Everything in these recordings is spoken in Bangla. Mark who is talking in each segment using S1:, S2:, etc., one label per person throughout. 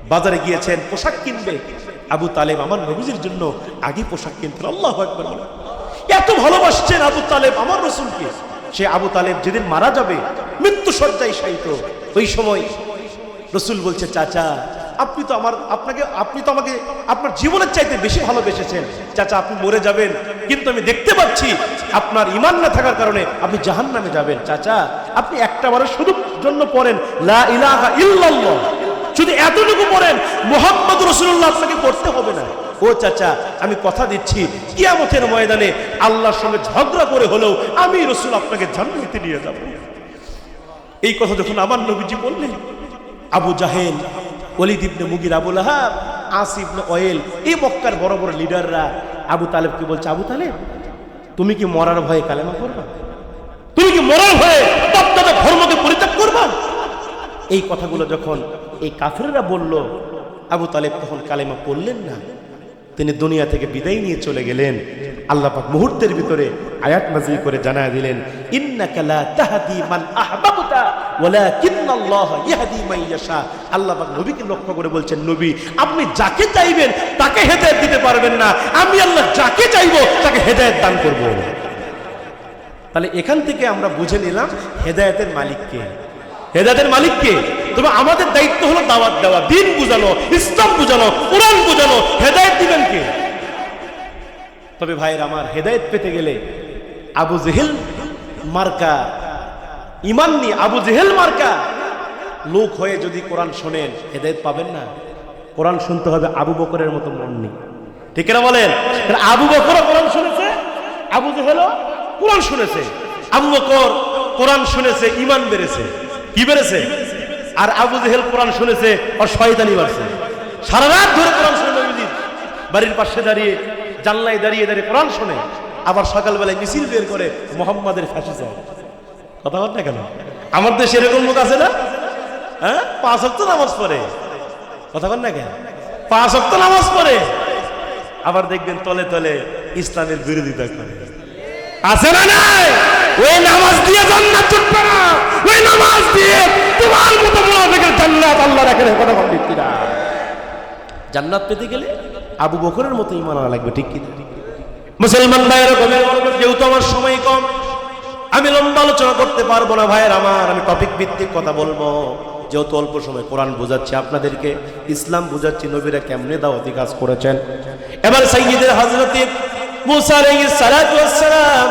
S1: বাজারে গিয়েছেন পোশাক কিনবে, আবু তালেব আমার নবীজির জন্য আগে পোশাক কিনতেন। আল্লাহু আকবার বলেন। এত ভালোবাসছেন আবু তালেব আমার রাসূলকে। সে আবু তালেব যেদিন মারা যাবে, মৃত্যু শয্যায় শায়িত, ওই সময় রাসূল বলছে, চাচা আপনি তো আমাকে আপনার জীবনের চাইতে বেশি ভালোবেসেছেন। চাচা আপনি মরে যাবেন, কিন্তু আমি দেখতে পাচ্ছি আপনার ঈমান না থাকার কারণে আপনি জাহান্নামে যাবেন। চাচা আপনি একটাবারের শুধু জন্য পড়েন লা ইলাহা ইল্লাল্লাহ, শুধু এতটুকু পড়েন, মুহাম্মদ রাসূলুল্লাহ আপনাকে পড়তে হবে না। ও চাচা আমি কথা দিচ্ছি কিয়ামতের ময়দানে আল্লাহর সঙ্গে ঝগড়া করে হলেও আমি রাসূল আপনাকে জান্নাতে নিয়ে যাব। এই কথা যখন আমার নবীজি বললেন, আবু জাহেল, ওলীদ ইবনে মুগীরা, আবু লাহাব, আস ইবনে ওয়াইল, এই মক্কার বড় বড় লিডাররা আবু তালেবকে বলছে, আবু তালেব তুমি কি মরার ভয়ে কালেমা পড়বা? তুমি কি মরার ভয়ে বাপ-দাদা ধর্মকে পরিত্যাগ করবা? এই কথাগুলো যখন এই কাফেররা বলল, আবু তালেব তখন কালেমা পড়লেন না, তিনি দুনিয়া থেকে বিদায় নিয়ে চলে গেলেন। আল্লাহ পাক মুহূর্তের ভিতরে আয়াত নাযিল করে জানায় দিলেন, ইন্নাকা লা তাহদি মান আহবাবতা ওয়ালাকিন্নাল্লাহা ইয়াহদি মান ইয়াশা। আল্লাহ পাক নবীকে লক্ষ্য করে বলছেন, নবী আপনি যাকে চাইবেন তাকে হেদায়েত দিতে পারবেন না, আমি আল্লাহ যাকে চাইবো তাকে হেদায়েত দান করব। তাহলে এখান থেকে আমরা বুঝে নিলাম হেদায়েতের মালিক কে। হেদায়েতের মালিক কে? তবে আমাদের দায়িত্ব হলো দাওয়াত দেওয়া, দ্বীন বুঝানো, ইসলাম বুঝানো, কোরআন বুঝানো। হেদায়েত দিবেন কে? তবে ভাইয়ের আমার, হেদায়েত পেতে গেলে আবু জেহেল মার্কা ঈমান নিয়ে, আবু জেহেল মার্কা লোক হয়ে যদি কোরআন শোনেন হেদায়েত পাবেন না। কোরআন শুনতে হবে আবু বকরের মতো মন নিয়ে, ঠিক না বলেন? আবু বকরও কোরআন শুনেছে, আবু জেহেলও কোরআন শুনেছে। আবু বকর কোরআন শুনেছে, ঈমান বেড়েছে। কি বেড়েছে? আর আবু জেহেল কোরআন শুনেছে, আর শয়তানি বাড়ছে। সারা রাত ধরে কোরআন শুনে নবীজি বাড়ির পাশে দাঁড়িয়ে, জানলায় দাঁড়িয়ে দাঁড়িয়ে কোরআন শুনে, আবার সকালবেলায় মিছিল বের করে মুহাম্মাদের ফাঁসি চায়। কথা বল না কেন? আমার দেশে এরকম লোক আছে না? হ্যাঁ, 5 ওয়াক্ত নামাজ পড়ে। কথা বল না কেন? 5 ওয়াক্ত নামাজ পড়ে, আবার দেখবেন তলে তলে ইসলামের বিরোধিতা করে। আছে না নাই? ওই নামাজ দিয়ে জান্নাত জুটবে না, ওই নামাজ দিয়ে তোমার মতো মুনাফিকের জান্নাত আল্লাহ রাখে না। কথা বল ঠিক না? জান্নাত পেতে গেলে আবু বকরের মতো ঈমান আনা লাগবে, ঠিক কি? মুসলমান ভাইয়েরা, যেহেতু আমার সময় কম, আমি লম্বা আলোচনা করতে পারবো না ভাইয়ের আমার, আমি টপিক ভিত্তিক কথা বলবো। যেহেতু অল্প সময় কোরআন বোঝাচ্ছি আপনাদেরকে, ইসলাম বোঝাচ্ছি, নবীরা কেমনে দাওয়াতি কাজ করেছেন। এবার সাইয়্যিদুল হযরত মুসা আলাইহিস সালাতু ওয়াস সালাম,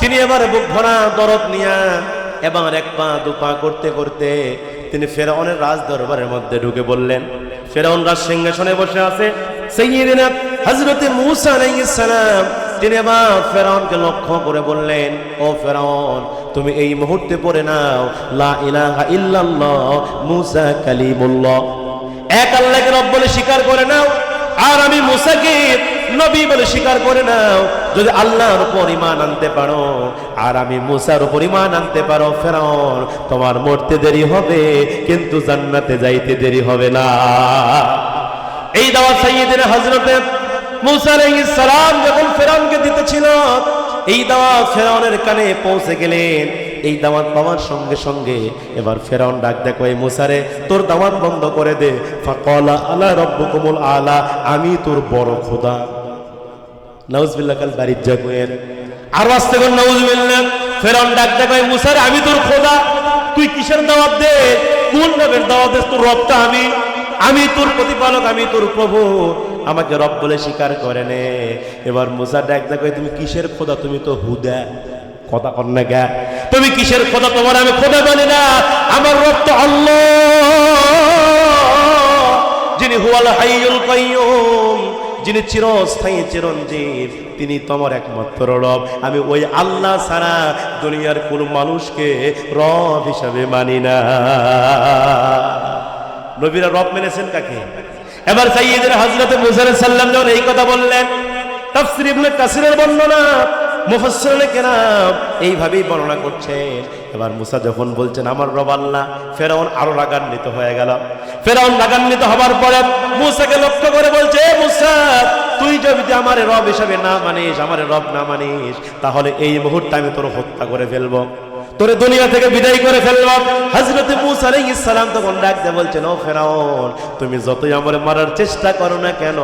S1: তিনি এবার বুক ভরা দরদ নিয়া এবার এক পা দুপা করতে করতে তিনি ফেরাউনের রাজ দরবারের মধ্যে ঢুকে বললেন। ফেরাউন রাজ সিংহাসনে বসে আছে, সাইয়্যিদুনা হযরত মুসা আলাইহিস সালাম তিনি এবার ফেরাউনকে লক্ষ্য করে বললেন, ও ফেরাউন তুমি এই মুহূর্তে পড়ে নাও লা ইলাহা ইল্লাল্লাহ মুসা কালিমুল্লাহ, এক আল্লাহকে রব বলে স্বীকার করে নাও, আর আমি মুসাকে নবী বলে স্বীকার করে নাও। যদি আল্লাহর উপর ঈমান আনতে পারো আর আমি মুসার উপর ঈমান আনতে পারো, ফেরাউন তোমার মরতে দেরি হবে কিন্তু জান্নাতে যাইতে দেরি হবে না। এই দাওয়াত সাইয়্যিদুনা হযরত মুসা আলাইহিস সালাম যখন ফেরাউনকে দিতেছিল, এই দাওয়াত ফেরাউনের কানে পৌঁছে গেলেন। এই দাওয়াত পাওয়ার সঙ্গে সঙ্গে এবার ফেরাউন ডাক দেখো, এই মুসারে তোর দাওয়াত বন্ধ করে দে। ফাকালা আলা রাব্বুকুমুল আলা, আমি তোর বড় খোদা। নাউজুবিল্লাহ, কাল বাড়ির জাগুয়ের আর আস্তে করে নাউজুবিল্লাহ। ফেরাউন ডাক দেখো, এই মুসারে আমি তোর খোদা, তুই কিসের দাওয়াত দে? কোন রবের দাওয়াত দে? তোর রবটা আমি তোর প্রতিপালক, আমি তোর প্রভু, আমাকে রব বলে স্বীকার করে নে। এবার মুসা ডাক দেখো, তুমি কিসের খোদা? তুমি তো হুদা। কথা কর না গা, তুমি কিসের খোদা? তোমার আমি খোদা বলি না, আমার রব তো আল্লাহ, যিনি হুয়াল হাইয়ুল কাইয়ুম, যিনি চিরস্থায়ী চিরঞ্জীব, তিনি তোমার একমাত্র রব। আমি ওই আল্লাহ ছাড়া দুনিয়ার কোন মানুষকে রব হিসাবে মানি না। নবীরা রব মেনেছেন কাকে? এবার সাইয়্যিদুনা হযরত মুসা আলাইহিস সালাম যখন এই কথা বললেন, তাফসীর ইবনে কাসিরের বর্ণনা, মুফাসসিরিনে কেরাম এইভাবেই বর্ণনা করছেন। এবার মুসা যখন বলছেন আমার রব আল্লাহ, ফেরাউন আরো রাগান্বিত হয়ে গেল। ফেরাউন রাগান্বিত হবার পরে মুসাকে লক্ষ্য করে বলছে, মুসা তুই যদি আমার রব হিসাবে না মানিস, আমার রব না মানিস, তাহলে এই মুহূর্তে আমি তোর হত্যা করে ফেলবো। তোরে দুনিয়া থেকে বিদায় করে ফেলব। হযরত মূসা আলাইহিস সালাম তখন ডাকতে বলছেন, ও ফেরাউন, তুমি যতই আমারে মারার চেষ্টা করো না কেন,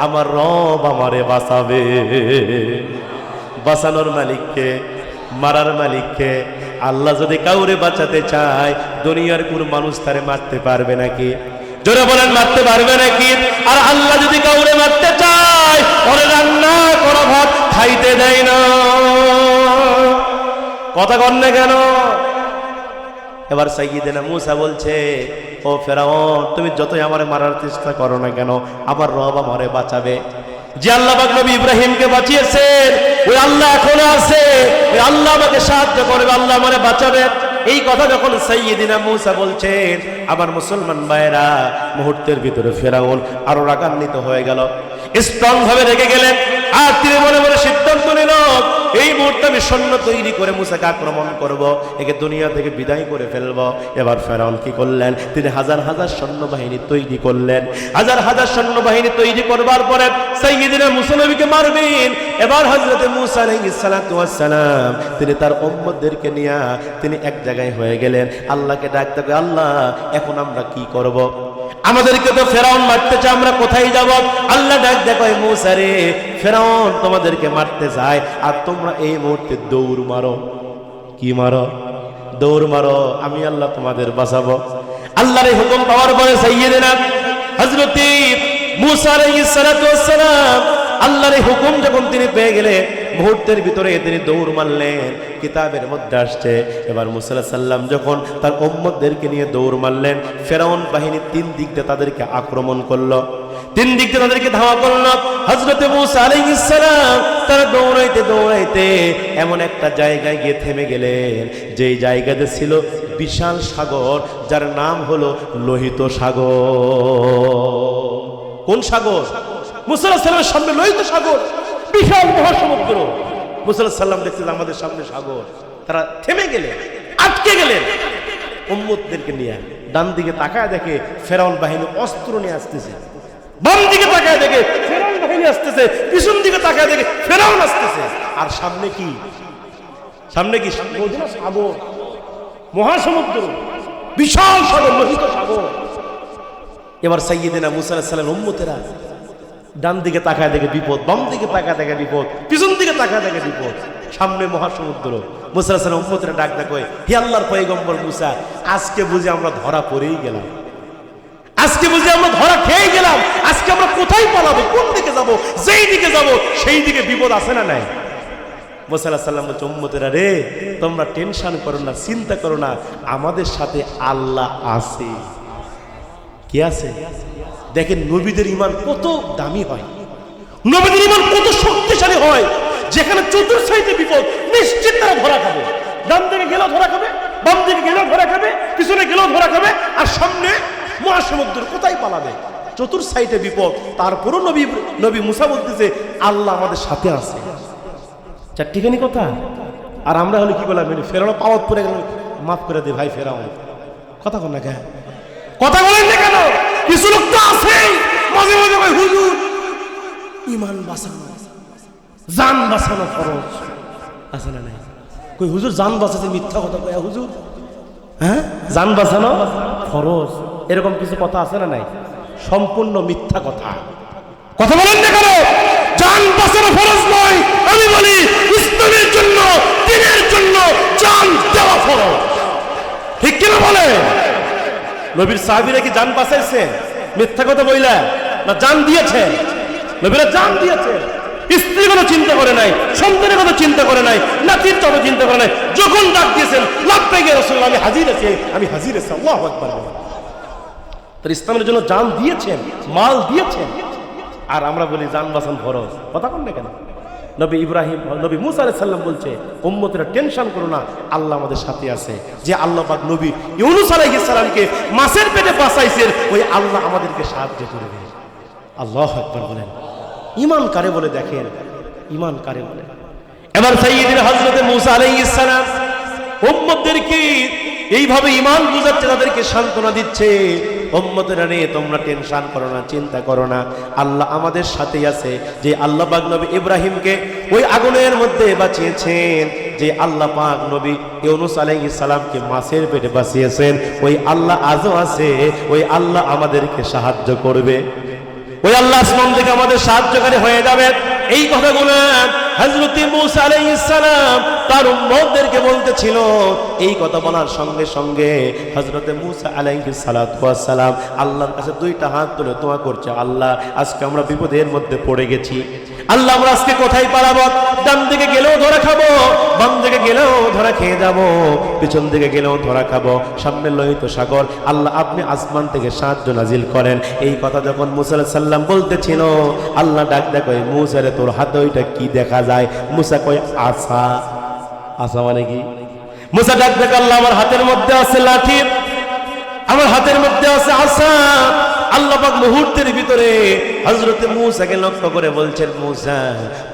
S1: আমার রব আমারে বাঁচাবে। বাঁচানোর মালিককে, মারার মালিককে। আল্লাহ যদি কাউরে বাঁচাতে চায়, দুনিয়ার কোন মানুষ তারে মারতে পারবে নাকি? জোরে বলেন, মারতে পারবে নাকি? আর আল্লাহ যদি কাউরে মারতে চায়, ওরে রান্না করা ভাত খাইতে দেয় না। কথা কন না কেন? এবার সাইয়্যিদিনা মূসা বলছে, ও ফেরাউন, তুমি যতই আমারে মারার চেষ্টা করো না কেন, আমার রব আমারে বাঁচাবে। যে আল্লাহ পাক নবী ইব্রাহিমকে বাঁচিয়েছেন, ওই আল্লাহ এখনো আছে, ওই আল্লাহ আমাকে সাহায্য করবে, আল্লাহ আমারে বাঁচাবে। এই কথা যখন সাইয়্যিদিনা মূসা বলছেন, আমার মুসলমান ভাইরা, মুহূর্তের ভিতরে ফেরাউন আরো রাগান্বিত হয়ে গেল, স্ট্রং ভাবে রেগে গেলেন। আর তিনি মনে মনে সিদ্ধান্ত নিল, এই মুহূর্তে আমি সৈন্য তৈরি করে মূসাকে আক্রমণ করব, একে দুনিয়া থেকে বিদায় করে ফেলব। এবার ফেরাউন কি করলেন? তিনি হাজার হাজার সৈন্যবাহিনী তৈরি করলেন। হাজার হাজার সৈন্যবাহিনী তৈরি করবার পরে সাইয়্যিদিনা মূসা নবীকে মারবেন। এবার হযরত মূসা আলাইহিস সালাতু ওয়াস সালাম তিনি তার উম্মতদেরকে নিয়ে তিনি এক জায়গায় হয়ে গেলেন। আল্লাহকে ডাকতে হবে, আল্লাহ এখন আমরা কি করব? আমাদেরকে তো ফেরাউন মারতে চায়, আমরা কোথায় যাব? আল্লাহ ডাক দেখো, মূসা রে, ফেরাউন তোমাদেরকে মারতে যায়, আর তোমরা এই মুহূর্তে দৌড় মারো। কি মারো? দৌড় মারো, আমি আল্লাহ তোমাদের বাঁচাবো। আল্লাহর এই হুকুম পাওয়ার পরে সাইয়্যিদিনা হযরত মূসা আলাইহিস সালাতু ওয়াস সালাম আল্লাহর এই হুকুম যখন তিনি পেয়ে গেলেন, মুহূর্তের ভিতরে তিনি দৌড় মারলেন। কিতাবের মধ্যে আসছে, এবার মূসা আলাইহিস সালাম যখন তার উম্মতদেরকে নিয়ে দৌড় মারলেন, ফেরাউন বাহিনী তিন দিক দিয়ে তাদেরকে আক্রমণ করলো, তিন দিক দিয়ে তাদেরকে ধাওয়া করলো। হযরত মূসা আলাইহিস সালাম তারা দৌড়াইতে দৌড়াইতে এমন একটা জায়গায় গিয়ে থেমে গেলেন, যেই জায়গাতে ছিল বিশাল সাগর, যার নাম হলো লোহিত সাগর। কোন সাগর? মূসা আলাইহিস সালামের সামনে লোহিত সাগর, বিশাল মহাসমুদ্র। মূসা আলাইহিস সালাম দেখছেন আমাদের সামনে সাগর। তারা থেমে গেলেন, আটকে গেলেন। উম্মতদেরকে নিয়ে ডান দিকে তাকায় দেখে ফেরাউন বাহিনী অস্ত্র নিয়ে আসতেছে, বাম দিকে তাকায় দেখে ফেরাউন বাহিনী আসতেছে, পিছন দিকে তাকায় দেখে ফেরাউন আসতেছে। আর সামনে কি? সামনে কি? সাগর, মহাসমুদ্র, বিশাল সাগর, লোহিত সাগর। এবার সাইয়্যিদিনা মূসা আলাইহিস সালামের উম্মতেরা ডান দিকে তাকায় দেখে বিপদ, বাম দিকে তাকায় দেখে বিপদ, পিছন দিকে তাকায় দেখে বিপদ, সামনে মহাসমুদ্র। মূসা আলাইহিস সালাম উম্মতেরা ডাক ডাক, হে আল্লাহর পয়গম্বর মূসা, আজকে বুঝি আমরা ধরা পড়েই গেলাম, আজকে বুঝি আমরা ধরা খেয়ে গেলাম। আজকে আমরা কোথায় পালাবো? কোন দিকে যাব? যেই দিকে যাব সেই দিকে বিপদ আছে না নাই? মূসা আলাইহিস সালাম বলছে, উম্মতেরা রে, তোমরা টেনশন করো না, চিন্তা করো না, আমাদের সাথে আল্লাহ আছে। কি আছে? দেখেন নবীদের ঈমান কত দামি হয়, নবীদের ঈমান কত শক্তিশালী হয়। যেখানে চতুর্সাইতে বিপদ, নিশ্চিত তারা ধরা খাবে। ডান দিকে গেলেও ধরা খাবে, বাম দিকে গেলেও ধরা খাবে, পিছনে গেলেও ধরা খাবে, আর সামনে মহাসমুদ্র, কোথায় পালাবে? চতুর্সাইতে বিপদ। তারপরও নবী মূসা বলতেছে, আল্লাহ আমাদের সাথে আছে। চারটিখানি কথা। আর আমরা হলে কি বললাম? ফেরাউন পাওয়াত পড়ে গেল, মাফ করে দে ভাই ফেরাউন। কথা কন না কেন? কথা বলেন না কেন? কিছু লোক তো আছেই মাঝে মাঝে কয়, হুজুর ঈমান বাঁচানো, জান বাঁচানো ফরজ আছে না নাই? কই হুজুর জান বাঁচাতে মিথ্যা কথা কয় হুজুর, হ্যাঁ জান বাঁচানো ফরজ, এরকম কিছু কথা আছে না নাই? সম্পূর্ণ মিথ্যা কথা। কথা বলেন না কেন? জান বাঁচানো ফরজ নয়, আমি বলি ইসলামের জন্য, দ্বীনের জন্য জান দেওয়া ফরজ। ঠিক কিনা বলে? নবীর সাহাবীরা কি জান বাঁচাইছে? মিথ্যা কথা বইলা না, জান দিয়েছে। নবীরা জান দিয়েছে। স্ত্রীর কথা চিন্তা করে নাই, সন্তানের কথা চিন্তা করে নাই, নাতির কথা চিন্তা করে নাই। যখন ডাক দিয়েছেন, লাব্বাইক ইয়া রাসূলুল্লাহ, আমি হাজির আছি, আমি হাজির আছি। আল্লাহু আকবার। তার ইসলামের জন্য জান দিয়েছেন, মাল দিয়েছেন। আর আমরা বলি জান বাঁচান ফরজ। কথা বল না কেন? নবী মূসা আলাইহিস সালাম বলছে, উম্মতেরা টেনশন করো না, আল্লাহ আমাদের সাথে আছে। যে আল্লাহ পাক নবী ইউনূস আলাইহিস সালামকে মাছের পেটে বাঁচাইছেন, ওই আল্লাহ আমাদেরকে সাহায্য করবে। আল্লাহু আকবার বলেন। ঈমান কারে বলে? দেখেন ঈমান কারে বলে। এবার সাইয়্যিদিনা হযরত মূসা আলাইহিস সালাম উম্মতদেরকে এইভাবে ঈমান বুঝাচ্ছে, তাদেরকে সান্ত্বনা দিচ্ছে, উম্মতেরা রে তোমরা টেনশন করো না, চিন্তা করো না, আল্লাহ আমাদের সাথেই আছে। যে আল্লাহ পাক নবী ইব্রাহিমকে ওই আগুনের মধ্যে বাঁচিয়েছেন, যে আল্লাহ পাক নবী ইউনূস আলাইহিস সালামকে মাছের পেটে বাঁচিয়েছেন, ওই আল্লাহ আজও আছে, ওই আল্লাহ আমাদেরকে সাহায্য করবে, ওই আল্লাহ আসমান থেকে আমাদের সাহায্যকারী হয়ে যাবে। এই কথাগুলো হযরত মূসা আলাইহিস সালাম তার উম্মতদেরকে বলতেছিল। এই কথা বলার সঙ্গে সঙ্গে হযরত মূসা আলাইহিস সালাতু ওয়াস সালাম আল্লাহর কাছে দুইটা হাত তুলে দোয়া করছে, আল্লাহ আজকে আমরা বিপদের মধ্যে পড়ে গেছি, আল্লাহ আমরা আজকে কোথায় পালাবো? ডান দিকে গেলেও ধরা খাবো, বাম দিকে গেলেও ধরা খেয়ে যাব, পিছন দিকে গেলেও ধরা খাবো, সামনে লোহিত সাগর, আল্লাহ আপনি আসমান থেকে সাহায্য নাজিল করেন। এই কথা যখন মূসা আলাইহিস সালাম বলতেছিল, আল্লাহ ডাক দেয় কয়, মূসা রে তোর হাতে ওইটা কি দেখা যায়? মূসা কয় আসা। আসা মানে কি? মূসা ডাক দেয়, আল্লাহ আমার হাতের মধ্যে আছে লাঠি, আমার হাতের মধ্যে আছে আসা। আল্লাহ পাক মুহূর্তের ভিতরে হযরত মূসাকে লক্ষ্য করে বলছেন, মূসা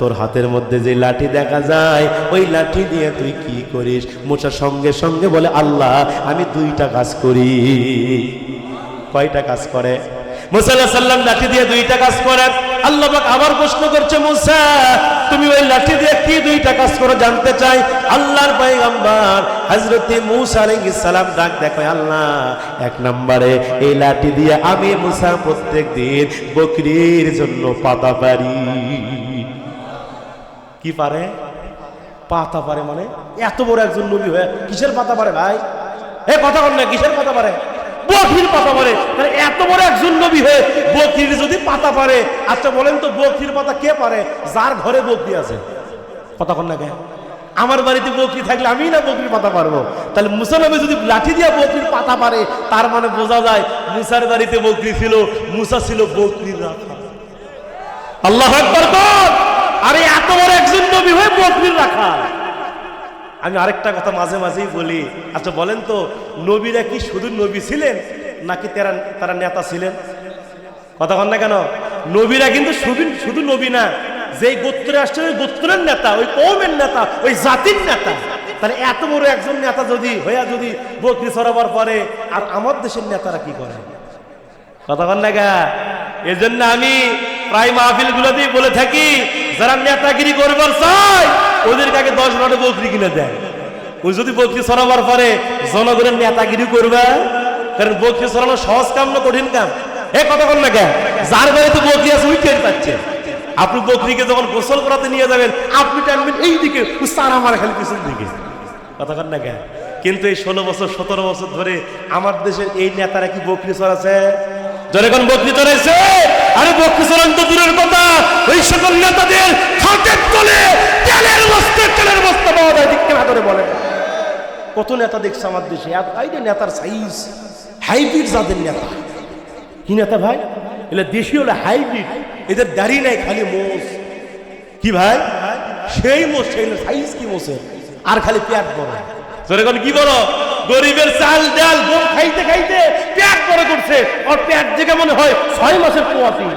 S1: তোর হাতের মধ্যে যে লাঠি দেখা যায়, ওই লাঠি দিয়ে তুই কি করিস? মূসা সঙ্গে সঙ্গে বলে, আল্লাহ আমি দুইটা কাজ করি। কয়টা কাজ করে? মূসা আলাইহিস সালাম লাঠি দিয়ে দুইটা কাজ করে। আল্লাহ পাক আবার প্রশ্ন করছে, মূসা তুমি ওই লাঠি দিয়ে কি দুইটা কাজ করো জানতে চাই। আল্লাহর পয়গম্বর হযরত মূসা আলাইহিস সালাম ডাক দেখো, আল্লাহ এক নম্বরে এই লাঠি দিয়ে আমি মূসা প্রত্যেকদিন বকরির জন্য পাতা পারি। কি পারে? পাতা পারে। মানে এত বড় একজন নবী হয়ে কিসের পাতা পারে ভাই? এ কথা বল না, কিসের পাতা পারে? বকরির পাতা পারে। তাহলে এত বড় একজন নবী হয়ে বকরির যদি পাতা পারে, আচ্ছা বলেন তো বকরির পাতা কে পারে? যার ঘরে বকরি আছে। কথা কন না কেন? আমার বাড়িতে বকরি থাকলে আমি না বকরির পাতা পারবো? তাহলে মূসা নবী যদি লাঠি দিয়ে বকরির পাতা পারে, তার মানে বোঝা যায় মূসার বাড়িতে বকরি ছিল, মূসা ছিল বকরির রাখা। আল্লাহু আকবার বল। আরে এত বড় একজন নবী হয়ে বকরির রাখা। আমি আরেকটা কথা মাঝে মাঝেই বলি, আচ্ছা বলেন তো নবীরা কি শুধু নবী ছিলেন নাকি তারা নেতা ছিলেন? কথা বল না কেন? নবীরা কিন্তু শুধু নবী না, যেই গোত্রে আসছে ওই গোত্রের নেতা, ওই কওমের নেতা, ওই জাতির নেতা। তাহলে এত বড় একজন নেতা যদি বকরি ছড়াবার পরে, আর আমার দেশের নেতারা কি করে? কথা বল না কেন? এজন্য আমি প্রায় মাহফিল গুলোতেই বলে থাকি, যারা নেতাগিরি করবার চায় ওদের কাছে 10 বকরি কিনে দেয়। ওই যদি বকরি ছড়াবার পরে জনগণের নেতাগিরি করবে, কারণ বকরি ছড়ানো সহজ কাম না কঠিন কাম? এ কথা বল না কেন? যার বাড়িতে বকরি আছে ওই টের পাচ্ছে। আপনি বকরিকে যখন গোসল করাতে নিয়ে যাবেন, আপনি টানবেন এই দিকে, সারা মারা খালি পিছন দিকে। কথা বল না কেন? কিন্তু এই 16 বছর 17 বছর ধরে আমার দেশের এই নেতারা কি বকরি ছড়াচ্ছে? যখন বকরি চড়াইছে, আরে বকরি চড়ান তো দূরের কথা, ওই সকল নেতাদের খাটের তলে তেলের বস্তা পাওয়া যায়। ঠিক না করে বলেন? কত নেতা দেখছে আমার দেশে, এই যে নেতার সাইজ হাইব্রিড জাতের নেতা। কি নেতা ভাই? এগুলো দেশি হলো হাইব্রিড, এদের দাড়ি নাই, খালি মোষ। কি ভাই? সেই মোষ, সেই সাইজ কি মোষের, আর খালি পেট বড়। যখন কি বড়, গরিবের চাল ডাল গম খাইতে খাইতে পেট বড় করছে, আর পেট দেখে মনে হয় 6 মাসের পোয়াতি।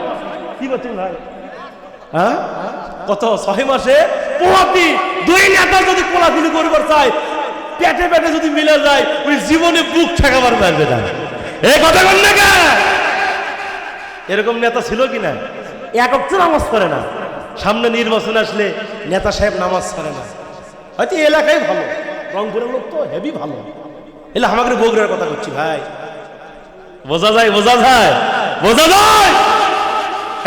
S1: কি বলছেন ভাই? হ্যাঁ কত? 6 মাসে পোয়াতি। দুই নেতা যদি কোলাকুলি করবার চায়, পেটে পেটে যদি মিলে যায়, ওই জীবনে বুক ঠেকাবার পারবে না। এই কথা বল না কেন? এরকম নেতা ছিল কিনা? এক ওয়াক্ত নামাজ পড়ে না, সামনে নির্বাচন আসলে নেতা সাহেব নামাজ ছাড়ে না। হয়তো এলাকায় ভালো, রংপুরের লোক তো হেভি ভালো, এলে আমাকে বগুড়ার কথা করছি ভাই। বোঝা যায়, বোঝা যায়, বোঝা যায়।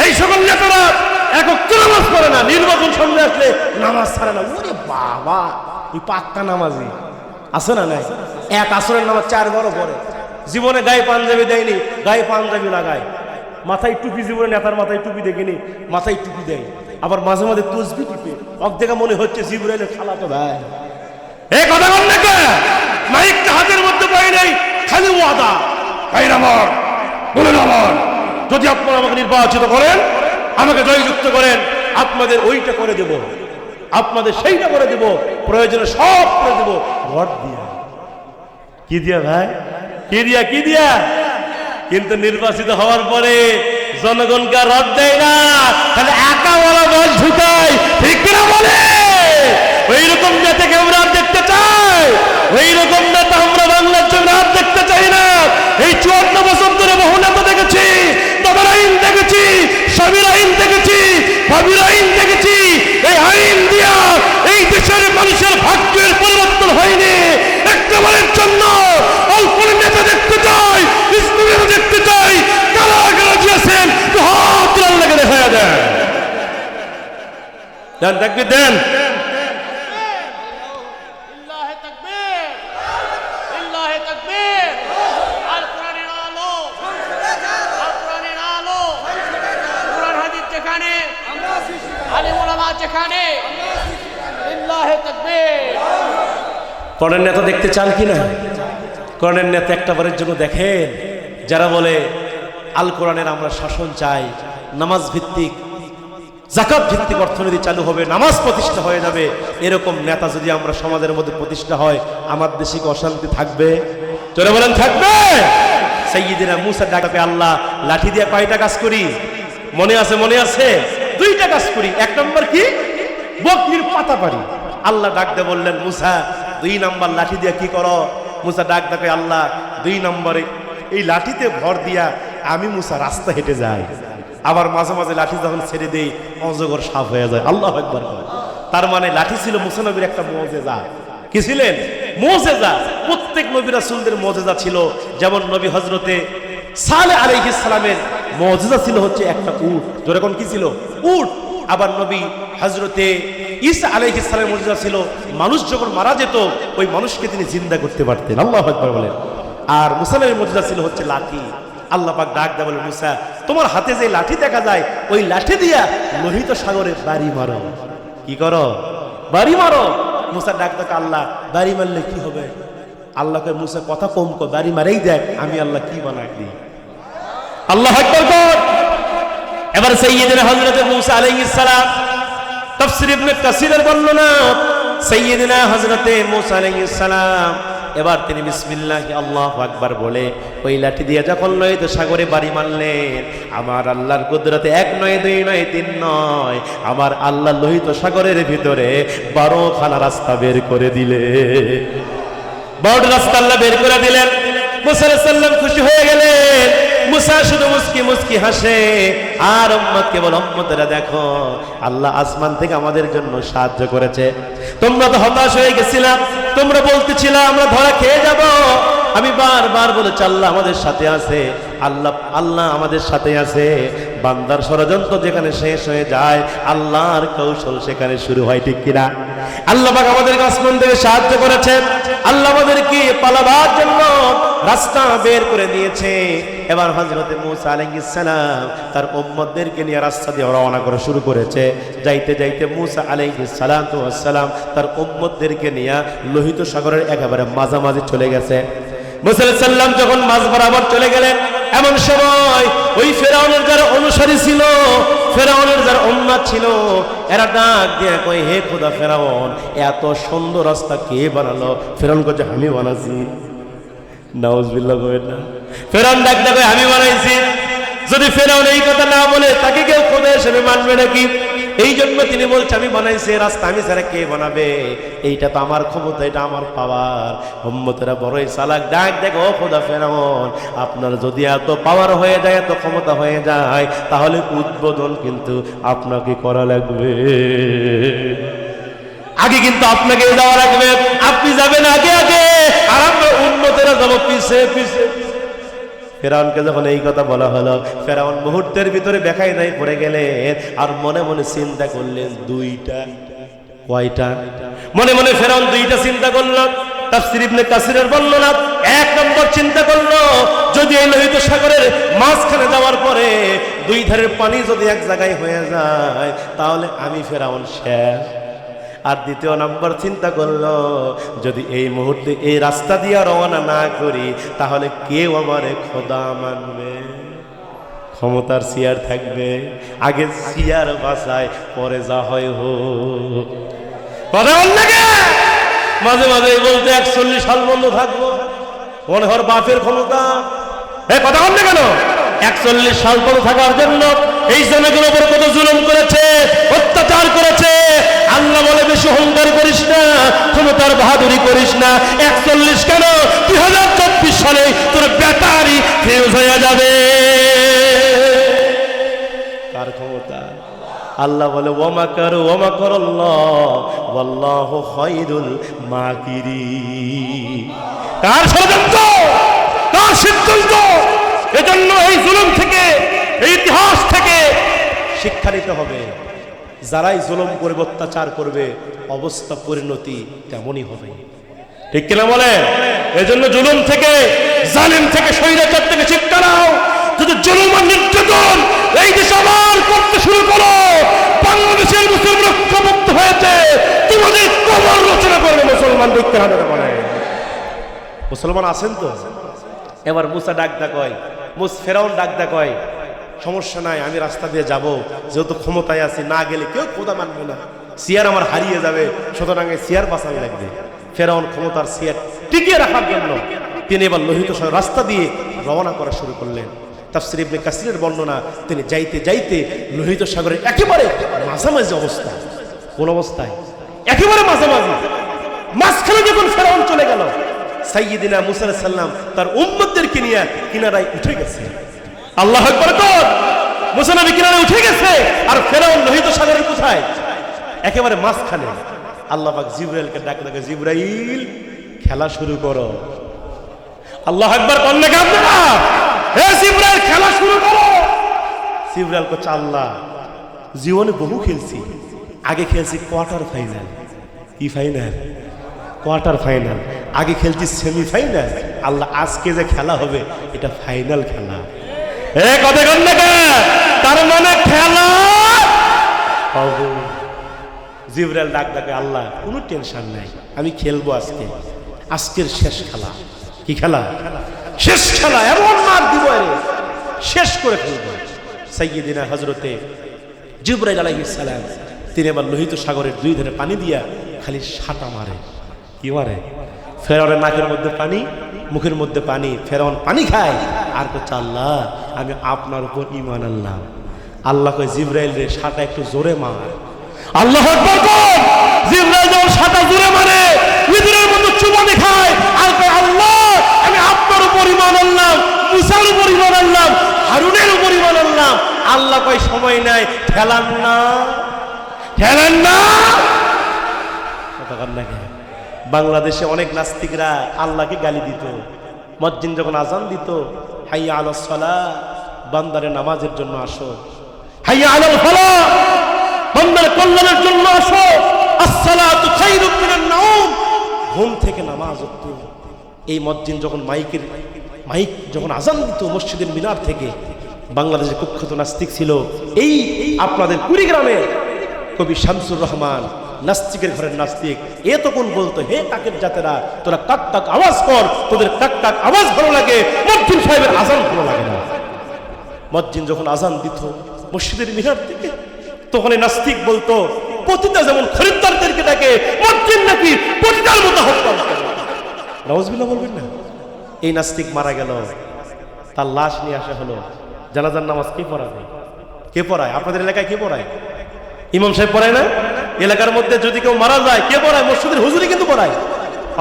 S1: এই সকল নেতারা এক ওয়াক্ত নামাজ পড়ে না, নির্বাচন সামনে আসলে নামাজ ছাড়ে না। ওরে বাবা, ওই পাক্কা নামাজি আছে না নাই? এক আসরের নামাজ 4 বারও পড়ে। জীবনে গায়ে পাঞ্জাবি দেয়নি, গায়ে পাঞ্জাবি লাগায়, মাথায় টুপি, জীবনে নেতার মাথায় টুপি দেখিনি, মাথায় টুপি দেয়। আবার মাঝে মাঝে তসবি টিপে, অর্ধেকা মনে হচ্ছে জিবরাইলের খালাতো ভাই। এই কথা বল না কেন? মাইকটা হাতের মধ্যে পাই নাই, খালি ওয়াদা। ভাই আমার বলেন, আমার যদি আপনারা আমাকে নির্বাচিত করেন, আমাকে জয়যুক্ত করেন, আপনাদের ওইটা করে দেব, আপনাদের সেইটা করে দেব, প্রয়োজনে সব করে দেব। ভোট দিয়া। কি দিয়া ভাই? কি দিয়া? কি দিয়া? কিন্তু নির্বাচিত হওয়ার পরে জনগণকে রদ দেয় না, তাহলে একা বলা বল ঝুঁকায়। ঠিক কিনা বলে? ওই রকম নেতাকে আমরা দেখতে চাই, ওই রকম নেতা আমরা বাংলার জন্য আর দেখতে চাই না। এই 54 বছর ধরে বহু নেতা দেখেছি, দাদার আইন দেখেছি, স্বামীর আইন দেখেছি, ভাবির আইন দেখেছি। এই আইন দিয়া এই দেশের মানুষের ভাগ্যের পরিবর্তন হয়নি। একবারের জন্য অল্প নেতা দেখতে চাই, ইসলামের দেখতে চাই। কারা কারা দিয়েছেন তো হাত লাগালে হয়ে যায়। দেন দেখবি দেন। কোরআনের নেতা দেখতে চান কিনা? কোরআনের নেতা একটাবারের জন্য দেখেন, যারা বলে আল কোরআনের আমরা শাসন চাই, নামাজ ভিত্তিক যাকাত ভিত্তিক অর্থনীতি চালু হবে, নামাজ প্রতিষ্ঠা হয়ে যাবে, এরকম নেতা যদি আমরা সমাজের মধ্যে প্রতিষ্ঠা হয়, আমার দেশে কি অশান্তি থাকবে? জোরে বলেন থাকবে? সাইয়্যিদিনা মূসা ডাকে আল্লাহ লাঠি দিয়ে কয়টা কাজ করি? মনে আছে? মনে আছে? 2টা কাজ করি। 1 নম্বর কি? বকরির পাতা পারি। আল্লাহ ডাক দিয়ে বললেন মূসা 2 নম্বর লাঠি দিয়ে কি করো? মূসা ডাক ডাকে আল্লাহ 2 নম্বরে এই লাঠিতে ভর দিয়া আমি মূসা রাস্তা হেঁটে যাই, আবার মাঝে মাঝে লাঠি যখন ছেড়ে দেই অজগর সাফ হয়ে যায়। আল্লাহু আকবার। তার মানে লাঠি ছিল মুসা নবীর একটা মুজিজা। কি ছিলেন? মুজিজা। প্রত্যেক নবী রাসূলদের মুজিজা ছিল। যেমন নবী হযরতে সালেহ আলাইহিস সালামের মুজিজা ছিল হচ্ছে একটা উট। যেরকম কি ছিল? উট। আবার নবী হযরতে ঈসা আলাইহিস সালামের মুজিজা ছিল মানুষ যখন মারা যেত ওই মানুষকে তিনি জিন্দা করতে পারতেন। আল্লাহু আকবার বলেন। আর মুসা নবীর মুজিজা ছিল হচ্ছে লাঠি। আল্লাহ পাক ডাক দেয়া বলে মূসা তোমার হাতে যে লাঠি দেখা যায় ওই লাঠি দিয়া লোহিত সাগরে বাড়ি মারো। কি করো? বাড়ি মারো। মূসা ডাক ডাকে আল্লাহ বাড়ি মারলে কি হবে? আল্লাহকে মূসা কথা কম কর, বাড়ি মারেই দেখ আমি আল্লাহ কি বানাই দিই। আল্লাহু আকবার কর। এবার সাইয়্যিদিনা হযরত মূসা আলাইহিস সালাম, তাফসীর ইবনে কাসিরের বর্ণনা, সাইয়্যিদিনা হযরত মূসা আলাইহিস সালাম এবার তিনি বিসমিল্লাহি আল্লাহু আকবার বলে ওই লাঠি দিয়ে যখন লোহিত সাগরে বাড়ি মারলেন, আমার আল্লাহর কুদরতে 1 নয় 2 নয় 3 নয়, আমার আল্লাহ লোহিত সাগরের ভিতরে 12খানা রাস্তা বের করে দিলে। 12টা রাস্তা আল্লাহ বের করে দিলেন। মূসা আলাইহিস সালাম খুশি হয়ে গেলেন। মূসা শুধু মুস্কি মুস্কি হাসে আর উম্মতকে বলে উম্মতেরা দেখো আল্লাহ আসমান থেকে আমাদের জন্য সাহায্য করেছে। তোমরা তো হতাশ হয়ে গেছিলাম, তোমরা বলতেছিলে আমরা ধরা খেয়ে যাব। আমি বারবার বলেছি আল্লাহ আমাদের সাথে আছে, আল্লাহ আল্লাহ আমাদের সাথে আছে। বান্দার ষড়যন্ত্র যেখানে শেষ হয়ে যায় আল্লাহর কৌশল সেখানে শুরু হয়, ঠিক কিনা? আল্লাহ পাক আমাদেরকে আসমান থেকে সাহায্য করেছেন। আল্লাহ আমাদেরকে পালাবার জন্য রাস্তা বের করে দিয়েছে। এবার হযরতে মূসা আলাইহিস সালাম তার উম্মতদেরকে নিয়ে রাস্তা দিয়ে রওনা করা শুরু করেছে। যাইতে যাইতে মূসা আলাইহিস সালাম তার উম্মতদেরকে নিয়ে লোহিত সাগরের একেবারে মাঝামাঝি চলে গেছে। মূসা আলাইহিস সালাম যখন মাঝ বরাবর চলে গেলেন, এমন সময় ওই ফেরাউনের যারা অনুসারী ছিল, ফেরাউনের যারা উম্মত ছিল, এরা ডাক দিয়ে কয় হে খোদা ফেরাউন এত সুন্দর রাস্তা কে বানালো? ফেরাউন কয় আমি বানাইছি। নাউজুবিল্লাহ কইবেন না। ফেরাউন ডাক দিয়ে কয় আমি বানাইছি। যদি ফেরাউন এই কথা না বলে তাকে কেউ খোদা হিসেবে মানবে নাকি? এই জন্য তিনি বলছে আমি বানাইছি রাস্তা, আমি ছাড়া কে বানাবে? এইটা তো আমার ক্ষমতা, এটা আমার পাওয়ার। উম্মতেরা বড়ই চালাক, ডাক দেখো ও খোদা ফেরাউন আপনার যদি এত পাওয়ার হয়ে যায়, এত ক্ষমতা হয়ে যায়, তাহলে উদ্বোধন কিন্তু আপনাকে করা লাগবে। আগে কিন্তু আপনাকে যাওয়া লাগবে, আপনি যাবেন আগে আগে আর আমরা উম্মতেরা যাবো পিছে পিছে। ফেরাউনকে যখন এই কথা বলা হলো, ফেরাউন মুহূর্তের ভিতরে বেকায়দায় পড়ে গেলেন আর মনে মনে চিন্তা করলেন 2টা। কয়টা? মনে মনে ফেরাউন 2টা চিন্তা করল। তাফসীর ইবনে কাসিরের বর্ণনা, 1 নম্বর চিন্তা করলো যদি এই লোহিত সাগরের মাঝখানে যাওয়ার পরে 2 ধারের পানি যদি এক জায়গায় হয়ে যায় তাহলে আমি ফেরাউন শেষ। আর 2 নম্বর চিন্তা করলো যদি এই মুহূর্তে এই রাস্তা দিয়ে রওনা না করি তাহলে কেউ আমারে খোদা মানবে, ক্ষমতার চেয়ার থাকবে। আগে চেয়ার বাঁচায় পরে যা হয় হোক। কথা বল লাগে মাঝে মাঝে বলতে 41 সাল বন্ধ থাকবো, মনে হর বাপের ক্ষমতা। কথা বল না কেন? 41 সাল পর্যন্ত থাকার জন্য এই জনগণের উপর কত জুলুম করেছে, অত্যাচার করেছে। আল্লাহ বলে বেশি অহংকার করিস না, ক্ষমতার বাহাদুরি করিস না। 41 কেন, 2024 সালে তোর ব্যাটারি ফিউজ হয়ে যাবে। কার ক্ষমতা? আল্লাহ বলে ওয়ামাকারু ওয়ামাকারাল্লাহ ওয়াল্লাহু খায়রুল মাকিরিন। কার ষড়যন্ত্র, কার সিদ্ধান্ত? এজন্য এই জুলুম থেকে, এই ইতিহাস থেকে শিক্ষা নিতে হবে। যারাই জুলুম করবে, অত্যাচার করবে, অবস্থা পরিণতি তেমনই হবে। ঠিক কিনা বলে? এজন্য জুলুম থেকে, জালিম থেকে, স্বৈরাচার থেকে শিক্ষা নাও। যদি জুলুম আর নির্যাতন এই দেশে আবার করতে শুরু করো, বাংলাদেশের মুসলিমরা ঐক্যবদ্ধ হয়েছে, তোমাদের কবর রচনা করবে মুসলমান। দেখতে হবে বলে মুসলমান আছেন তো? এবার মুসা ডাক কয়, ফেরাউন ডাক কয়, সমস্যা নাই, আমি রাস্তা দিয়ে যাব, যেহেতু ক্ষমতায় আছি, না গেলে কেউ খোদা মানবে না, চেয়ার আমার হারিয়ে যাবে, সুতরাং চেয়ার বাঁচানো লাগবে। ফেরাউন ক্ষমতার চেয়ার টিকিয়ে রাখার জন্য তিনি এবার লোহিত সাগর রাস্তা দিয়ে রওনা করা শুরু করলেন। তাফসীর ইবনে কাসিরের বর্ণনা, তিনি যাইতে যাইতে লোহিত সাগরের একেবারে মাঝামাঝি অবস্থা। কোন অবস্থায়? একেবারে মাঝামাঝি। মাঝখানে যখন ফেরাউন চলে গেল, সাইয়্যিদিনা মুসা আলাইহিস সালাম তার উম্মতদেরকে নিয়ে কিনারায় উঠে গেছে। আল্লাহু আকবার কর। মুসা নবী কিনারায় উঠে গেছে, আর ফেরাউন লোহিত সাগরের কোথায়? একেবারে মাঝখানে। আল্লাহ পাক জিবরাইলকে ডাক ডাকে, জিবরাইল খেলা শুরু করো। আল্লাহু আকবার কোন না আপনারা? হে জিবরাইল খেলা শুরু করো। জিবরাইল কো আল্লাহ জীবনে বহু খেলছি, আগে খেলছি কোয়ার্টার ফাইনাল। কি ফাইনাল? Quarter final. আগে খেলছি সেমিফাইনাল। আল্লাহ আজকে যে খেলা হবে এটা ফাইনাল খেলা। এ কথা কন না, তার মানে খেলা হবে। জিবরাইল ডাক ডাকে, আল্লাহ কোনো টেনশন নাই, আমি খেলবো আজকে, আজকের শেষ খেলা। কি খেলা? শেষ খেলা। এমন মার দিব, শেষ করে ফেলবো। সাইয়্যিদিনা হযরতে জিবরাইল আলাইহিস সালাম তিনি এবার লোহিত সাগরের দুই ধারে পানি দিয়া খালি সাঁটা মারে। কি মারে? ফেরাউনের নাকের মধ্যে পানি, মুখের মধ্যে পানি। ফেরাউন পানি খায় আর কচ্ছে, আল্লাহ আমি আপনার উপর ঈমান আনলাম। আল্লাহ কয়, জিবরাইল রে সাঁটা একটু জোরে মার। আল্লাহু আকবার বল। জিবরাইল যখন সাঁটা জোরে মারে, ইঁদুরের মতো চুবানি খায় আর কয়, আল্লাহ আমি আপনার উপর ঈমান আনলাম, মুসার উপর ঈমান আনলাম, হারুনের উপর ঈমান আনলাম। আল্লাহ কয়, সময় নাই, ঠেলান না, ঠেলান না। কথা কন না। বাংলাদেশে অনেক নাস্তিকরা আল্লাহকে গালি দিত। মুয়াজ্জিন যখন আজান দিত, হাইয়া আলাস সালাহ, বান্দারে নামাজের জন্য আসো। হাইয়া আলাল ফালাহ, বান্দার কল্যাণের জন্য আসো। আসসালাতু খায়রুম মিনান নাওম, ঘুম থেকে নামাজ উঠত। এই মুয়াজ্জিন যখন মাইক যখন আজান দিত মসজিদের মিনার থেকে, বাংলাদেশের কুখ্যাত নাস্তিক ছিল এই আপনাদের কুড়িগ্রামে কবি শামসুর রহমান, নাস্তিকের ঘরের নাস্তিক। এ তখন বলতো, হে কাকের জাতেরা, তোরা কাক কাক আওয়াজ কর, তোদের কাক কাক আওয়াজ ভালো লাগে, মুয়াজ্জিন সাহেবের আজান ভালো লাগে না। মুয়াজ্জিন যখন আজান দিত মসজিদের মিনার থেকে, তখন এই নাস্তিক বলতো, পতিতা যেমন খরিদ্দারদেরকে ডাকে, মুয়াজ্জিন নাকি পতিতার মতো আহ্বান করে। নাউজুবিল্লাহ বলবেন না? এই নাস্তিক মারা গেল, তার লাশ নিয়ে আসা হলো। জানাজার নামাজ কে পড়াবে? কে পড়ায়? আপনাদের এলাকায় কে পড়ায়? ইমাম সাহেব পড়ায় না? এলাকার মধ্যে যদি কেউ মারা যায় কে পড়ায়? মসজিদের হুজুরই কিন্তু পড়ায়।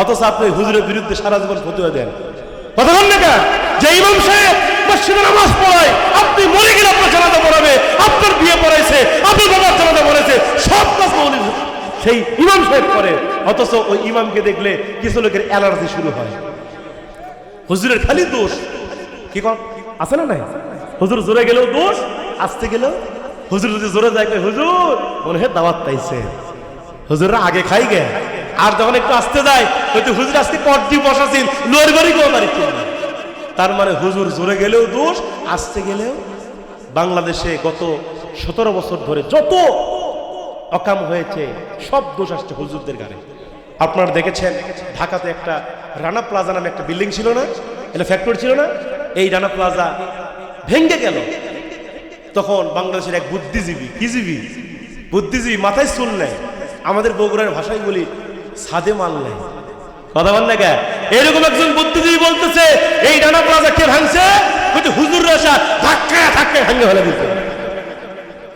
S1: অথচ আপনি হুজুরের বিরুদ্ধে সারা জীবন ফতোয়া দেন। কথা বল না, যে ইমাম সাহেব মসজিদে নামাজ পড়ায়, আপনি মরে গেলে আপনার জানাজা পড়াবে, আপনার বিয়ে পড়াইছে, আপনার বাবার জানাজা পড়াইছে, সব কাজ সেই ইমাম সাহেব করে। অথচ ওই ইমামকে দেখলে কিছু লোকের অ্যালার্জি শুরু হয়। হুজুরের খালি দোষ। কি কর আছে না নাই? হুজুর জোরে গেলেও দোষ, আসতে গেলেও। হুজুর যদি জোরে যায়, হুজুর মনে হয় দাওয়াত পাইছে, হুজুররা আগে খাই গে। আর যখন একটু আসতে যায়, হয়তো হুজুর আজকে পট্টি বসাছেন, লোয়ার বাড়ি কেউ বাড়ি। তার মানে হুজুর জোরে গেলেও দোষ, আসতে গেলেও। বাংলাদেশে গত 17 বছর ধরে যত অকাম হয়েছে সব দোষ আসছে হুজুরদের গানে। আপনারা দেখেছেন ঢাকাতে একটা রানা প্লাজা নামে একটা বিল্ডিং ছিল না, এটা ফ্যাক্টরি ছিল না? এই রানা প্লাজা ভেঙে গেল। তখন বাংলাদেশের এক বুদ্ধিজীবী, কি জীবী? বুদ্ধিজীবী, মাথায় চুল নেয়, আমাদের বগুড়ার ভাষায় বলি সাদে মাল নেয়। কথা বল না কে? এরকম একজন বুদ্ধিজীবী বলতেছে, এই রানা প্লাজা কে ভাঙছে? হুজুর আসা ধাক্কায় ধাক্কায় ভাঙে ফেলে দিতে।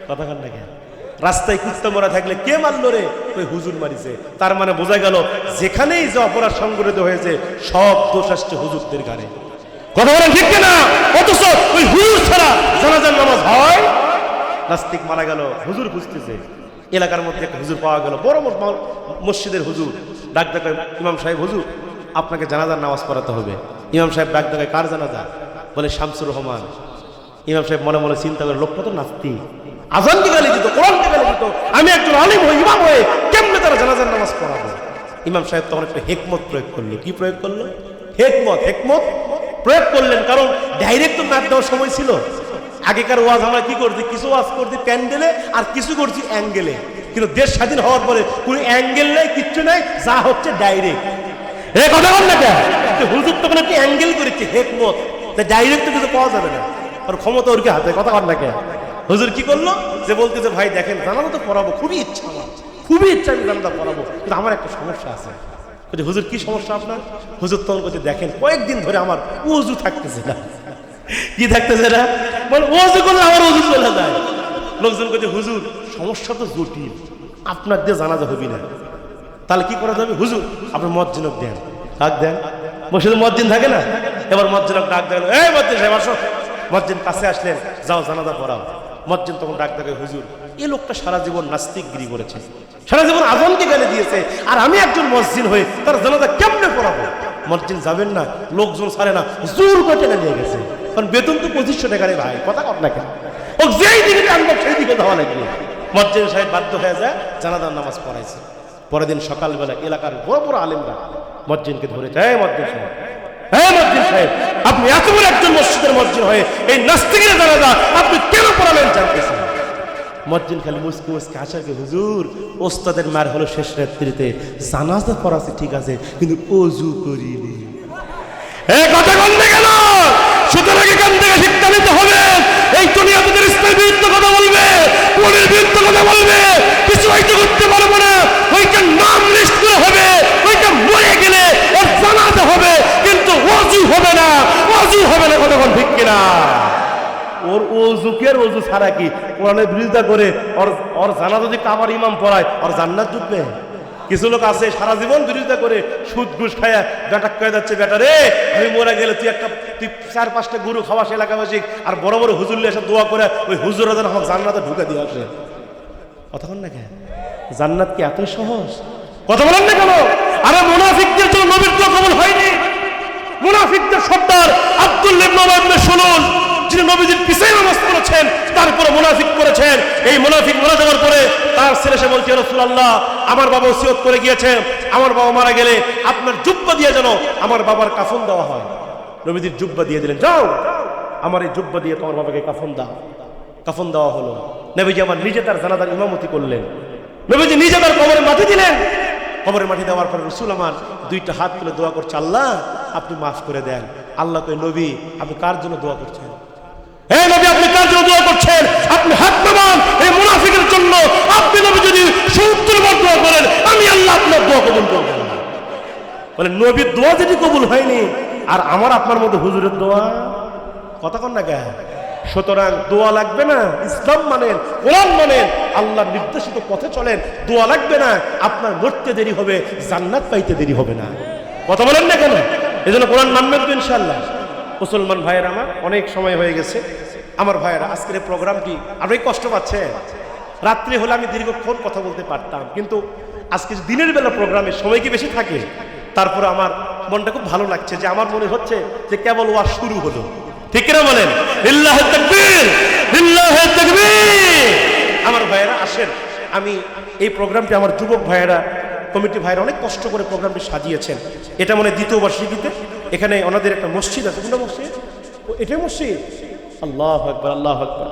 S1: কথা কান না কেন? রাস্তায় কুত্তা মরা থাকলে কে মারলো রে? ওই হুজুর মারিছে। তার মানে বোঝা গেল যেখানেই যে অপরাধ সংঘটিত হয়েছে সব দোষ আসছে হুজুরদের ঘাড়ে। কথা বলেন ঠিক কিনা? অথচ ওই হুজুর ছাড়া জানাজার নামাজ হয়? নাস্তিক মারা গেল, হুজুর খুঁজতেছে। এলাকার মধ্যে একটা হুজুর পাওয়া গেল, বড় মসজিদের হুজুর। ডাক ডাকায় ইমাম সাহেব, হুজুর আপনাকে জানাজার নামাজ পড়াতে হবে। ইমাম সাহেব ডাক ডাকায় কার জানাজা? বলে শামসুর রহমান। ইমাম সাহেব মনে মনে চিন্তা করে, লোকটা তো নাস্তিক, আজানকে গালি দিত, কোরআনকে গালি দিত, আমি একজন আলিম হয়ে ইমাম হয়ে কেমনে তারা জানাজার নামাজ পড়াবো? ইমাম সাহেব তখন একটা হেকমত প্রয়োগ করলো। কি প্রয়োগ করলো? হেকমত প্রয়োগ করলেন। কারণ ডাইরেক্ট তো নাচ দেওয়ার সময় ছিল। আগেকার ওয়াজ আমরা কি করছি? কিছু ওয়াজ করছি প্যান্ডেলে আর কিছু করছি অ্যাঙ্গেলে। কিন্তু দেশ স্বাধীন হওয়ার পরে কোনো অ্যাঙ্গেল নেই, কিচ্ছু নাই, যা হচ্ছে ডাইরেক্ট। এই কথা বল না কেন? হুজুর তখন একটি অ্যাঙ্গেল করেছে, হেকমত, ডাইরেক্ট তো কিছু পাওয়া যাবে না, আর ক্ষমতা ওর কি হাতে। কথা বল না কেন? হুজুর কি করলো? যে বলতেছে, ভাই দেখেন জানাজা তো পড়াবো, খুবই ইচ্ছা আমার, খুবই ইচ্ছা আমি জানাজা পড়াবো, কিন্তু আমার একটা সমস্যা আছে। হুজুর কি সমস্যা আপনার? হুজুর তখন বলতে, দেখেন কয়েকদিন ধরে আমার ওযু থাকতেছে না। কি থাকতেছে না? মানে ওযু করলে আমার ওযু চলে যায়। লোকজন বলছে, হুজুর সমস্যা তো জটিল, আপনার দিয়ে জানাজা হবি না, তাহলে কি করা যাবে? হুজুর আপনি মজ্জিনক দেন, ডাক দেন। বসে মজ্জিন থাকে না, এবার মজ্জিনক ডাক দেন, এই মজ্জিন সাহেব আসো। মজ্জিন কাছে আসলেন, যাও জানাজা পড়াও। মজ্জিন তখন ডাক দেখে, হুজুর এই লোকটা সারা জীবন নাস্তিকগিরি করেছে, সারা জীবন আজানকে গালি দিয়েছে, আর আমি একজন মসজিদ হয়ে তার জানাজা কেমনে পড়াবো? মসজিদ যাবেন না, লোকজন ছাড়ে না, জোর করে টেনে নিয়ে গেছে। কারণ বেতন তো 2500 টাকা রে ভাই, কথা কর না কেন? ও যেই দিকে টানবো সেই দিকে যাওয়া লাগবে। মসজিদ সাহেব বাধ্য হয়ে যায়, জানাজার নামাজ পড়াইছে। পরের দিন সকালবেলা এলাকার বড় বড় আলেমরা মসজিদকে ধরেছে, এই মসজিদ সাহেব, এই মসজিদ সাহেব, আপনি এত বড় একজন মসজিদের মসজিদ হয়ে এই নাস্তিকের জানাজা আপনি কেন পড়ালেন জানতেছেন? মসজিদ খালি মুসকি মুসকি হাসাকে, হুজুর ওস্তাদের মার হলো শেষ রাত্রিতে, জানাজা পড়াছে ঠিক আছে, কিন্তু ওযু করিনি। এই কথা বলতে গেল, সুতরাং এখান থেকে শিক্ষা নিতে হবে। এই দুনিয়া তোদের ইসলামের বিরুদ্ধে কথা বলবে, কোরআনের বিরুদ্ধে কথা বলবে, কিছু হয়তো করতে পারবো না, ওইটার নাম লিস্ট করে হবে, ওইটা মরে গেলে ওর জানাজা হবে, কিন্তু ওযু হবে না, ওযু হবে না। কথা বল ঠিক কিনা? ওর ওযুকের ওযু ছাড়া কি কোরআনের বিরোধিতা করে ওর জানাজা যদি কাবার ইমাম পড়ায় ওর জান্নাত জুটবে? কিছু লোক আছে সারা জীবন বিরোধিতা করে, সুদ ঘুষ খায়া বেটা কয়ে যাচ্ছে, বেটা রে আমি মরে গেলে তুই 4-5টা গরু খাওয়াস এলাকাবাসী, আর বড় বড় হুজুর এসে দোয়া করে ওই হুজুরা যেন আমার জান্নাতে ঢুকে দিয়ে আসে। কথা বল না কেন? জান্নাত কি এত সহজ? কথা বলেন না কেন? আরে মুনাফিকদের জন্য নবীর দোয়া কবুল হয়নি। মুনাফিকদের সর্দার আব্দুল্লাহ ইবনে উবাই ইবনে সুলুল, যিনি নবীজির পিছনে নামাজ পড়েছেন, তারপরে মুনাফিক করেছেন। এই মুনাফিক মারা যাওয়ার পরে তার ছেলে এসে বলছে, রাসূলুল্লাহ আমার বাবা ওসিয়ত করে গিয়েছেন, আমার বাবা মারা গেলে আপনার জুব্বা দিয়ে যেন আমার বাবার কাফন দেওয়া হয়। নবীজির জুব্বা দিয়ে দিলেন, যাও আমার এই জুব্বা দিয়ে তোমার বাবাকে কাফন দাও। কাফন দেওয়া হলো। নবীজি আমার নিজে তার জানাজার ইমামতি করলেন। নবীজি নিজে তার কবরে মাটি দিলেন। কবরে মাটি দেওয়ার পর রাসূল আমার 2টা হাত তুলে দোয়া করছে, আল্লাহ আপনি মাফ করে দেন। আল্লাহ কই, নবী আপনি কার জন্য দোয়া করছেন? হে নবী আপনি কার জন্য দোয়া করছেন? আপনি হাত নামান এই মুনাফিকের জন্য। আপনি নবী যদি 70 বার দোয়া করেন, আমি আল্লাহ আপনার দোয়া কবুল করব। বলে নবীর দোয়া যদি কবুল হয়নি, আর আমার আপনার মধ্যে হুজুরের দোয়া, কথা কন না কেন? সুতরাং দোয়া লাগবে না, ইসলাম মানেন, কোরআন মানেন, আল্লাহর নির্দেশিত পথে চলেন, দোয়া লাগবে না। আপনার মরতে দেরি হবে, জান্নাত পাইতে দেরি হবে না। কথা বলেন না কেন? এজন্য কোরআন মানবেন তো ইনশাআল্লাহ। মুসলমান ভাইয়েরা আমার, অনেক সময় হয়ে গেছে। আমার ভাইয়েরা আজকের প্রোগ্রামটি আপনি কষ্ট পাচ্ছেন। রাত্রি হলে আমি দীর্ঘক্ষণ কথা বলতে পারতাম, কিন্তু আজকে দিনের বেলা প্রোগ্রামে সময় কি বেশি থাকে, তারপরে আমার মনটা খুব ভালো লাগছে যে আমার মনে হচ্ছে যে কেবল ওয়াজ শুরু হলো। ঠিক কিনা বলেন? লিল্লাহি তাকবীর, লিল্লাহি তাকবীর। আমার ভাইয়েরা আসেন, আমি এই প্রোগ্রামটি আমার যুবক ভাইয়েরা, কমিটি ভাইয়েরা অনেক কষ্ট করে প্রোগ্রামটি সাজিয়েছেন। এটা মানে 2য় বার্ষিকীতে এখানে ওনাদের একটা মসজিদ আছে। কোনটা মসজিদ? এটাই মসজিদ। আল্লাহু আকবার, আল্লাহু আকবার।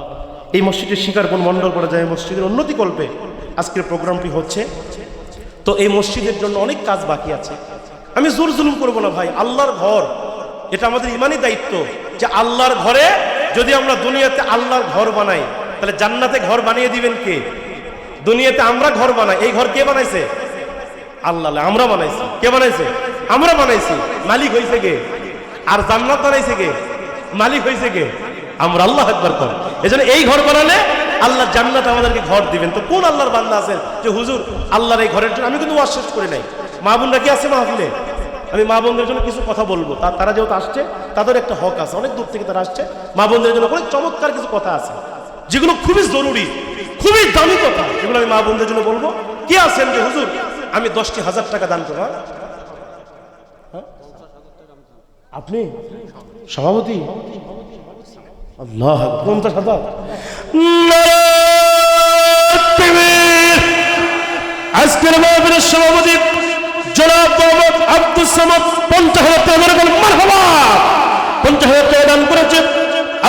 S1: এই মসজিদের শিকারপুর মন্ডল করা যায় মসজিদের উন্নতি কল্পে আজকের প্রোগ্রামটি হচ্ছে। তো এই মসজিদের জন্য অনেক কাজ বাকি আছে। আমি জোর জুলুম করবো না ভাই, আল্লাহর ঘর, এটা আমাদের ইমানি দায়িত্ব যে আল্লাহর ঘরে যদি আমরা দুনিয়াতে আল্লাহর ঘর বানাই, তাহলে জান্নাতে ঘর বানিয়ে দিবেন কে? দুনিয়াতে আমরা ঘর বানাই, এই ঘর কে বানাইছে? আল্লাহ। আমরা বানাইছি। কে বানাইছে? আমরা বানাইছি। মালিক হয়েছে কে? আর জান্নাত বানাইছে কে? মালিক হয়েছে কে? আমরা। আল্লাহু আকবার কর। এজন্য এই ঘর বানালে আল্লাহ জান্নাত আমাদেরকে ঘর দিবেন। তো কোন আল্লাহর বান্দা আছেন যে হুজুর আল্লাহর এই ঘরের জন্য, আমি কিন্তু ওয়াজ শেষ করে নাই, মা বোনরা কি আছে মাহফিলে? আমি মা বোনদের জন্য কিছু কথা বলবো, তারা যেহেতু আসছে তাদের একটা হক আছে, অনেক দূর থেকে তারা আসছে, মা বোনদের জন্য অনেক চমৎকার কিছু কথা আছে যেগুলো খুবই জরুরি, খুবই দামি কথা, যেগুলো আমি মা বোনদের জন্য বলবো। কি আছেন যে হুজুর আমি 10টি হাজার টাকা দান করব? আপনি সভাপতি? আল্লাহ, 50,000। আজকের মাহফিলের সভাপতি জনাব মোহাম্মদ আব্দুস সামাদ 50,000 টাকা বলেন মারহাবা। 50,000 টাকা দান করেছে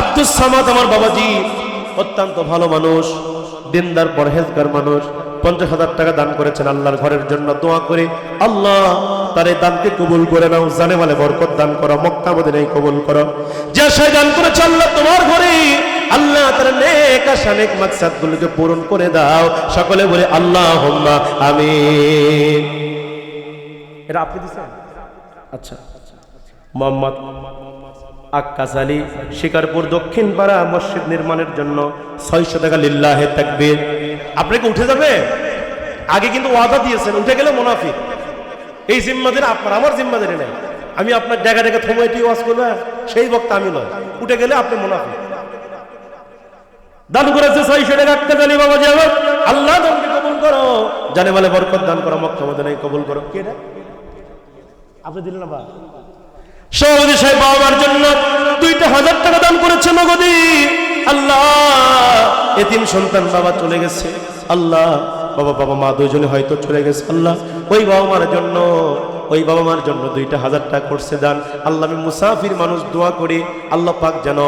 S1: আব্দুস সামাদ আমার বাবাজি, অত্যন্ত ভালো মানুষ, দিনদার পরহেজগার মানুষ। 50,000 টাকা দান করেছেন আল্লাহর ঘরের জন্য। দোয়া করে আল্লাহ তার এই দানকে কবুল করে নাও, জানে মালে বরকত দান করো, মক্কা মদিনায় কবুল করো। যে আশায় দান করেছে আল্লাহ তোমার ঘরে, আল্লাহ তার নেক আশা নেক মাকসাদগুলোকে পূরণ করে দাও। সকলে বলে আল্লাহুম্মা আমিন। এটা আপনি দিছেন? আচ্ছা। মোহাম্মদ আক্কাস আলী শিকারপুর দক্ষিণ পাড়া মসজিদ নির্মাণের জন্য 600 টাকা লিল্লাহে তাকবীর। আপনাকে উঠে যাবে? আগে কিন্তু ওয়াদা দিয়েছেন, উঠে গেলে মুনাফিক। এই জিম্মাদারি আপনার, আমার জিম্মাদারি নাই। আমি আপনার জায়গা জায়গা থমইটি ওয়াজ করব, সেই বক্তা আমি নয়। উঠে গেলে আপনি মুনাফিক। দান করেছে 600 টাকা আক্কাস আলী বাবা যাবে। আল্লাহ দানকে কবুল করো, জানে মালে বরকত দান করো, মক্কা মদিনায় কবুল করো। কে এটা? আপনি দিলেন না? বা সভাপতি সাহেব বাবার জন্য 2,000 টাকা দান করেছে নগদী। আল্লাহ এতিম সন্তান বাবা চলে গেছে, আল্লাহ বাবা মা দুইজনে হয়তো চলে গেছে, আল্লাহ ওই বাবা মার জন্য, ওই বাবা মার জন্য 2,000 টাকা করছে দান। আল্লাহ আমি মুসাফির মানুষ, দোয়া করি আল্লাহ পাক যেন